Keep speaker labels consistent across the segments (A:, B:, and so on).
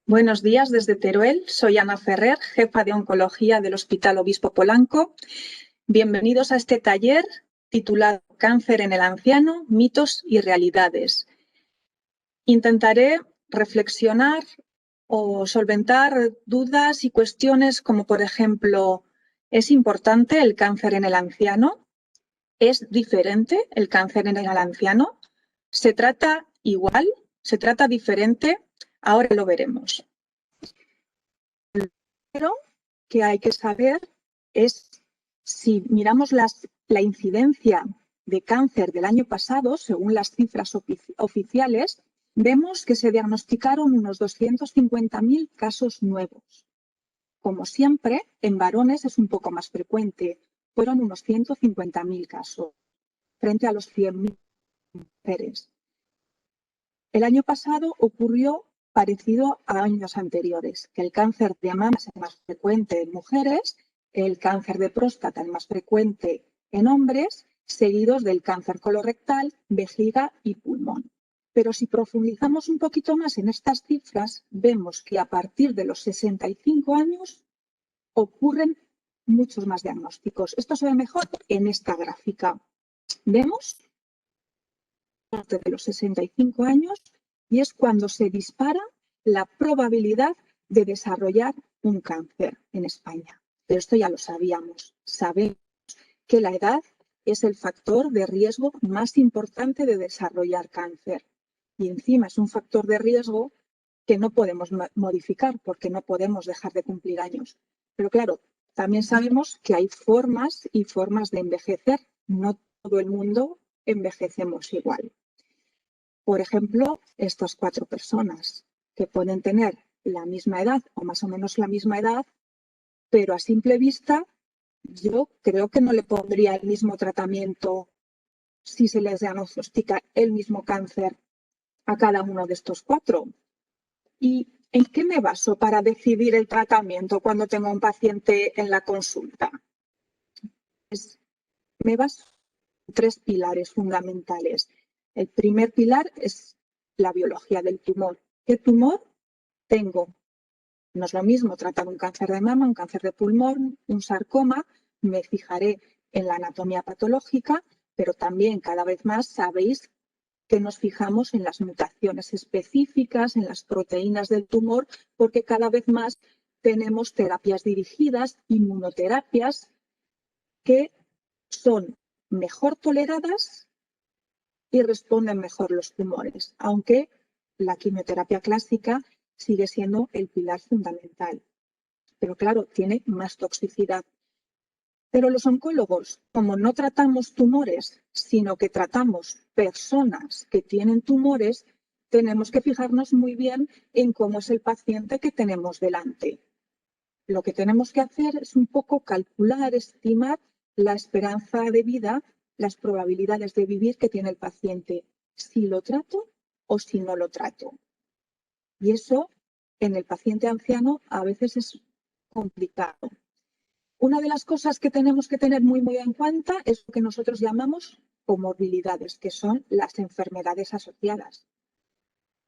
A: Buenos días desde Teruel. Soy Ana Ferrer, jefa de oncología del Hospital Obispo Polanco. Bienvenidos a este taller titulado Cáncer en el anciano, mitos y realidades. Intentaré reflexionar o solventar dudas y cuestiones como, por ejemplo, ¿es importante el cáncer en el anciano? ¿Es diferente el cáncer en el anciano? ¿Se trata igual? ¿Se trata diferente? Ahora lo veremos. Lo primero que hay que saber es, si miramos la incidencia de cáncer del año pasado, según las cifras oficiales, vemos que se diagnosticaron unos 250.000 casos nuevos. Como siempre, en varones es un poco más frecuente, fueron unos 150.000 casos, frente a los 100.000 mujeres. El año pasado ocurrió parecido a años anteriores, que el cáncer de mama es el más frecuente en mujeres, el cáncer de próstata el más frecuente en hombres, seguidos del cáncer colorectal, vejiga y pulmón. Pero si profundizamos un poquito más en estas cifras, vemos que a partir de los 65 años ocurren muchos más diagnósticos. Esto se ve mejor en esta gráfica. Vemos de los 65 años y es cuando se dispara la probabilidad de desarrollar un cáncer en España. Pero esto ya lo sabíamos. Sabemos que la edad es el factor de riesgo más importante de desarrollar cáncer. Y encima es un factor de riesgo que no podemos modificar porque no podemos dejar de cumplir años. Pero claro, también sabemos que hay formas y formas de envejecer. No todo el mundo envejecemos igual. Por ejemplo, estas 4 personas que pueden tener la misma edad o más o menos la misma edad, pero a simple vista yo creo que no le pondría el mismo tratamiento si se les diagnostica el mismo cáncer a cada uno de estos 4. ¿Y en qué me baso para decidir el tratamiento cuando tengo un paciente en la consulta? Me baso en 3 pilares fundamentales. El primer pilar es la biología del tumor. ¿Qué tumor tengo? No es lo mismo tratar un cáncer de mama, un cáncer de pulmón, un sarcoma. Me fijaré en la anatomía patológica, pero también cada vez más sabéis que nos fijamos en las mutaciones específicas, en las proteínas del tumor, porque cada vez más tenemos terapias dirigidas, inmunoterapias, que son mejor toleradas y responden mejor los tumores, aunque la quimioterapia clásica sigue siendo el pilar fundamental. Pero claro, tiene más toxicidad. Pero los oncólogos, como no tratamos tumores, sino que tratamos personas que tienen tumores, tenemos que fijarnos muy bien en cómo es el paciente que tenemos delante. Lo que tenemos que hacer es un poco calcular, estimar la esperanza de vida, las probabilidades de vivir que tiene el paciente, si lo trato o si no lo trato. Y eso en el paciente anciano a veces es complicado. Una de las cosas que tenemos que tener muy en cuenta es lo que nosotros llamamos comorbilidades, que son las enfermedades asociadas.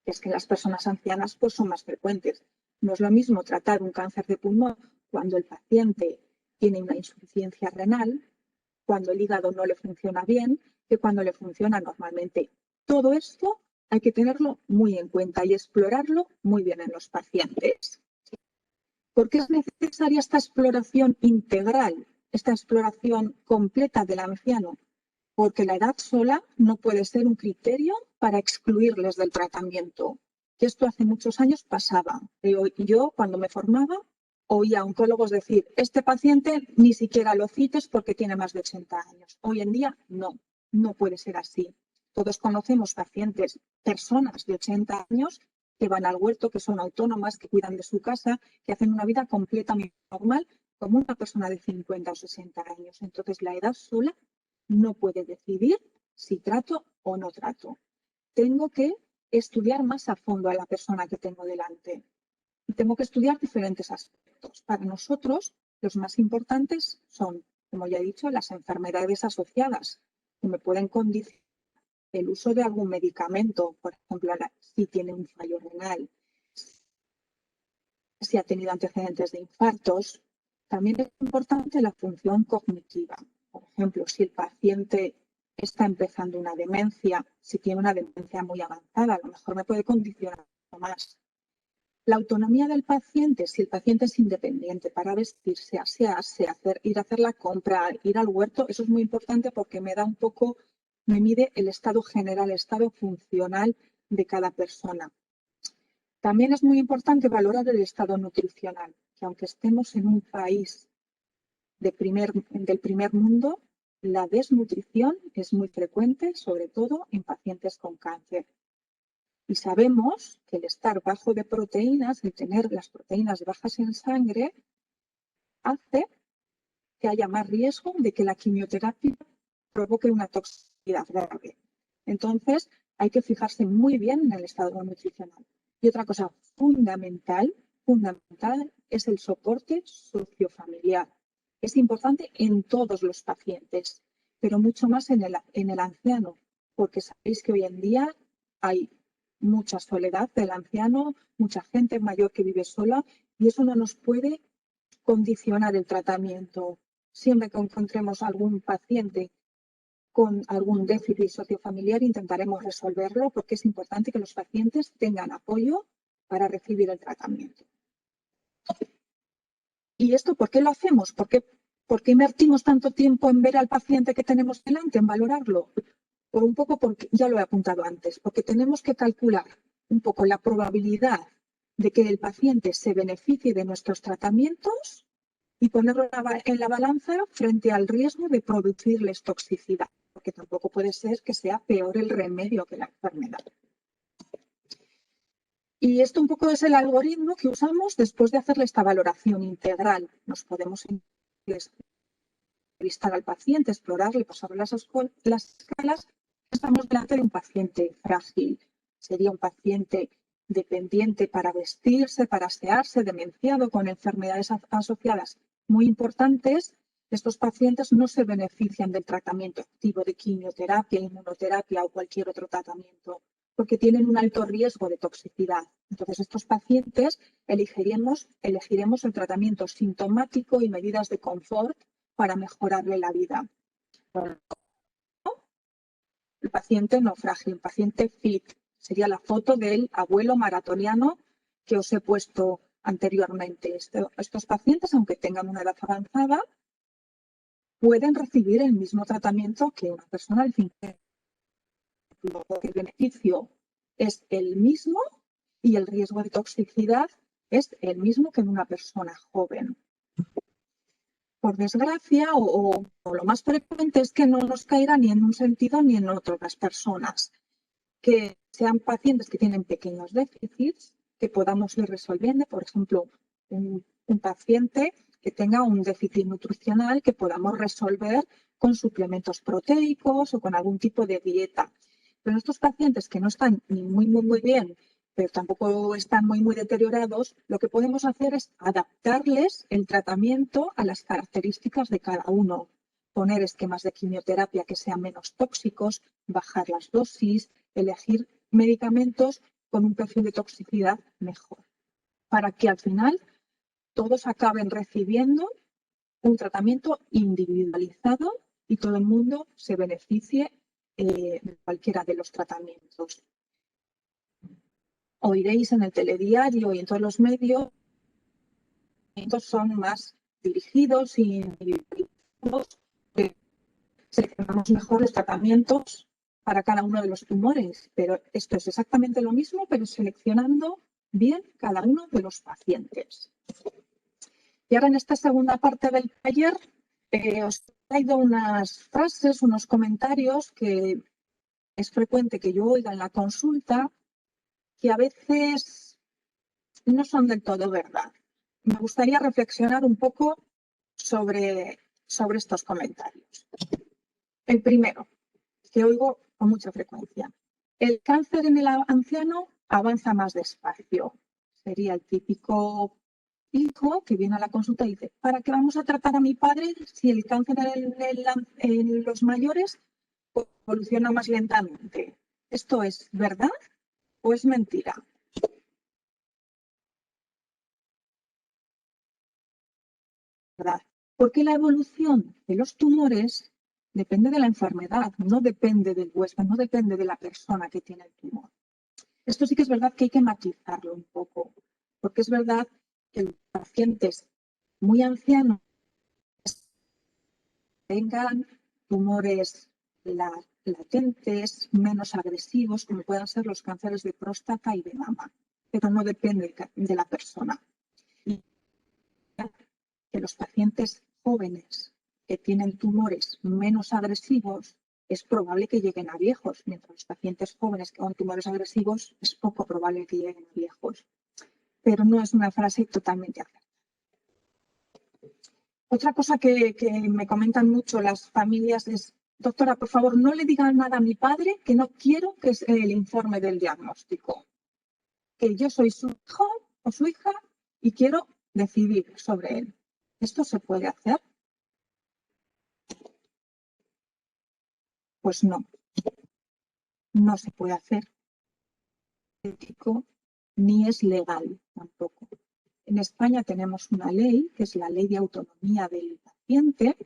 A: Es que las personas ancianas pues, son más frecuentes. No es lo mismo tratar un cáncer de pulmón cuando el paciente tiene una insuficiencia renal, cuando el hígado no le funciona bien, que cuando le funciona normalmente. Todo esto hay que tenerlo muy en cuenta y explorarlo muy bien en los pacientes. ¿Por qué es necesaria esta exploración integral, esta exploración completa del anciano? Porque la edad sola no puede ser un criterio para excluirles del tratamiento. Y esto hace muchos años pasaba. Yo, cuando me formaba, oía a oncólogos decir, este paciente ni siquiera lo cites porque tiene más de 80 años. Hoy en día, no puede ser así. Todos conocemos pacientes, personas de 80 años que van al huerto, que son autónomas, que cuidan de su casa, que hacen una vida completamente normal, como una persona de 50 o 60 años. Entonces, la edad sola no puede decidir si trato o no trato. Tengo que estudiar más a fondo a la persona que tengo delante. Y tengo que estudiar diferentes aspectos. Para nosotros, los más importantes son, como ya he dicho, las enfermedades asociadas, que me pueden condicionar el uso de algún medicamento, por ejemplo, si tiene un fallo renal, si ha tenido antecedentes de infartos. También es importante la función cognitiva. Por ejemplo, si el paciente está empezando una demencia, si tiene una demencia muy avanzada, a lo mejor me puede condicionar más. La autonomía del paciente, si el paciente es independiente para vestirse, asearse, ir a hacer la compra, ir al huerto, eso es muy importante porque me da un poco, me mide el estado general, el estado funcional de cada persona. También es muy importante valorar el estado nutricional, que aunque estemos en un país del primer mundo, la desnutrición es muy frecuente, sobre todo en pacientes con cáncer. Y sabemos que el estar bajo de proteínas, el tener las proteínas bajas en sangre, hace que haya más riesgo de que la quimioterapia provoque una toxicidad grave. Entonces, hay que fijarse muy bien en el estado nutricional. Y otra cosa fundamental es el soporte sociofamiliar. Es importante en todos los pacientes, pero mucho más en el anciano, porque sabéis que hoy en día hay mucha soledad del anciano, mucha gente mayor que vive sola, y eso no nos puede condicionar el tratamiento. Siempre que encontremos algún paciente con algún déficit sociofamiliar, intentaremos resolverlo porque es importante que los pacientes tengan apoyo para recibir el tratamiento. ¿Y esto por qué lo hacemos? ¿Por qué invertimos tanto tiempo en ver al paciente que tenemos delante, en valorarlo? Por un poco porque, ya lo he apuntado antes, porque tenemos que calcular un poco la probabilidad de que el paciente se beneficie de nuestros tratamientos y ponerlo en la balanza frente al riesgo de producirles toxicidad, porque tampoco puede ser que sea peor el remedio que la enfermedad. Y esto un poco es el algoritmo que usamos después de hacerle esta valoración integral. Nos podemos entrevistar al paciente, explorarle, pasarle las escalas. Estamos delante de un paciente frágil. Sería un paciente dependiente para vestirse, para asearse, demenciado, con enfermedades asociadas muy importantes. Estos pacientes no se benefician del tratamiento activo de quimioterapia, inmunoterapia o cualquier otro tratamiento, porque tienen un alto riesgo de toxicidad. Entonces, estos pacientes elegiremos el tratamiento sintomático y medidas de confort para mejorarle la vida. El paciente no frágil, el paciente fit. Sería la foto del abuelo maratoniano que os he puesto anteriormente. Estos pacientes, aunque tengan una edad avanzada, pueden recibir el mismo tratamiento que una persona de 50 años. El beneficio es el mismo y el riesgo de toxicidad es el mismo que en una persona joven. Por desgracia, o lo más frecuente es que no nos caiga ni en un sentido ni en otro las personas. Que sean pacientes que tienen pequeños déficits, que podamos ir resolviendo, por ejemplo, un paciente que tenga un déficit nutricional que podamos resolver con suplementos proteicos o con algún tipo de dieta. Pero estos pacientes que no están ni muy bien, pero tampoco están muy deteriorados, lo que podemos hacer es adaptarles el tratamiento a las características de cada uno. Poner esquemas de quimioterapia que sean menos tóxicos, bajar las dosis, elegir medicamentos con un perfil de toxicidad mejor, para que al final todos acaben recibiendo un tratamiento individualizado y todo el mundo se beneficie de cualquiera de los tratamientos. Oiréis en el telediario y en todos los medios, estos son más dirigidos y individualizados, seleccionamos mejor los tratamientos para cada uno de los tumores, pero esto es exactamente lo mismo, pero seleccionando bien cada uno de los pacientes. Y ahora en esta segunda parte del taller os he traído unas frases, unos comentarios que es frecuente que yo oiga en la consulta, que a veces no son del todo verdad. Me gustaría reflexionar un poco sobre estos comentarios. El primero, que oigo con mucha frecuencia. El cáncer en el anciano avanza más despacio. Sería el típico hijo que viene a la consulta y dice, ¿para qué vamos a tratar a mi padre si el cáncer en los mayores evoluciona más lentamente? ¿Esto es verdad o es mentira? verdad. Porque la evolución de los tumores depende de la enfermedad, no depende del huésped, no depende de la persona que tiene el tumor. Esto sí que es verdad que hay que matizarlo un poco, porque es verdad que los pacientes muy ancianos tengan tumores latentes, menos agresivos, como puedan ser los cánceres de próstata y de mama, pero no depende de la persona. Y que los pacientes jóvenes que tienen tumores menos agresivos es probable que lleguen a viejos, mientras los pacientes jóvenes con tumores agresivos es poco probable que lleguen a viejos. Pero no es una frase totalmente acertada. Otra cosa que me comentan mucho las familias es: doctora, por favor, no le digan nada a mi padre, que no quiero que es el informe del diagnóstico. Que yo soy su hijo o su hija y quiero decidir sobre él. ¿Esto se puede hacer? Pues no. No se puede hacer. Ético ni es legal tampoco. En España tenemos una ley, que es la Ley de Autonomía del Paciente,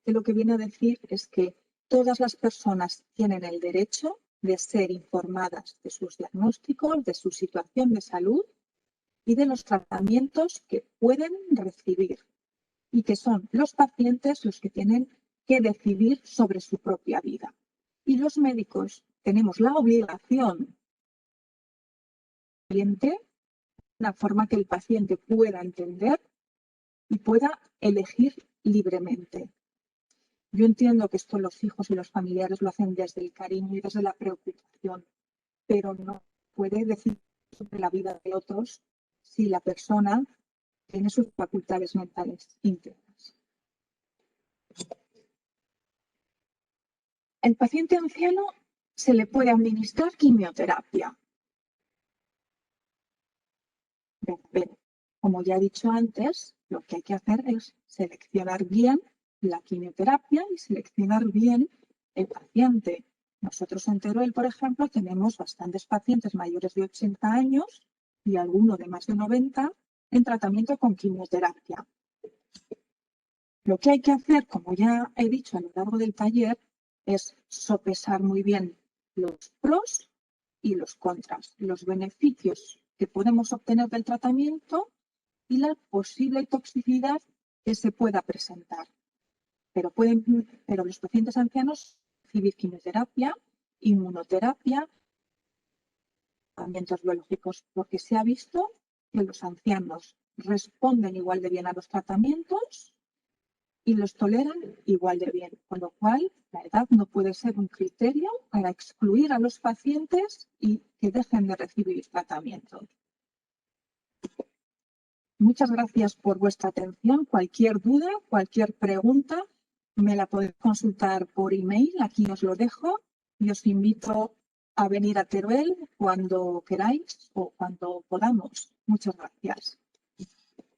A: que lo que viene a decir es que todas las personas tienen el derecho de ser informadas de sus diagnósticos, de su situación de salud y de los tratamientos que pueden recibir, y que son los pacientes los que tienen que decidir sobre su propia vida. Y los médicos tenemos la obligación de una forma que el paciente pueda entender y pueda elegir libremente. Yo entiendo que esto los hijos y los familiares lo hacen desde el cariño y desde la preocupación, pero no puede decidir sobre la vida de otros si la persona tiene sus facultades mentales íntegras. El paciente anciano se le puede administrar quimioterapia. Pero, como ya he dicho antes, lo que hay que hacer es seleccionar bien la quimioterapia y seleccionar bien el paciente. Nosotros en Teruel, por ejemplo, tenemos bastantes pacientes mayores de 80 años y alguno de más de 90 en tratamiento con quimioterapia. Lo que hay que hacer, como ya he dicho a lo largo del taller, es sopesar muy bien los pros y los contras, los beneficios que podemos obtener del tratamiento y la posible toxicidad que se pueda presentar. Pero los pacientes ancianos recibir quimioterapia, inmunoterapia, tratamientos biológicos, porque se ha visto que los ancianos responden igual de bien a los tratamientos y los toleran igual de bien, con lo cual la edad no puede ser un criterio para excluir a los pacientes y que dejen de recibir tratamientos. Muchas gracias por vuestra atención. Cualquier duda, cualquier pregunta, me la podéis consultar por email, aquí os lo dejo, y os invito a venir a Teruel cuando queráis o cuando podamos. Muchas gracias.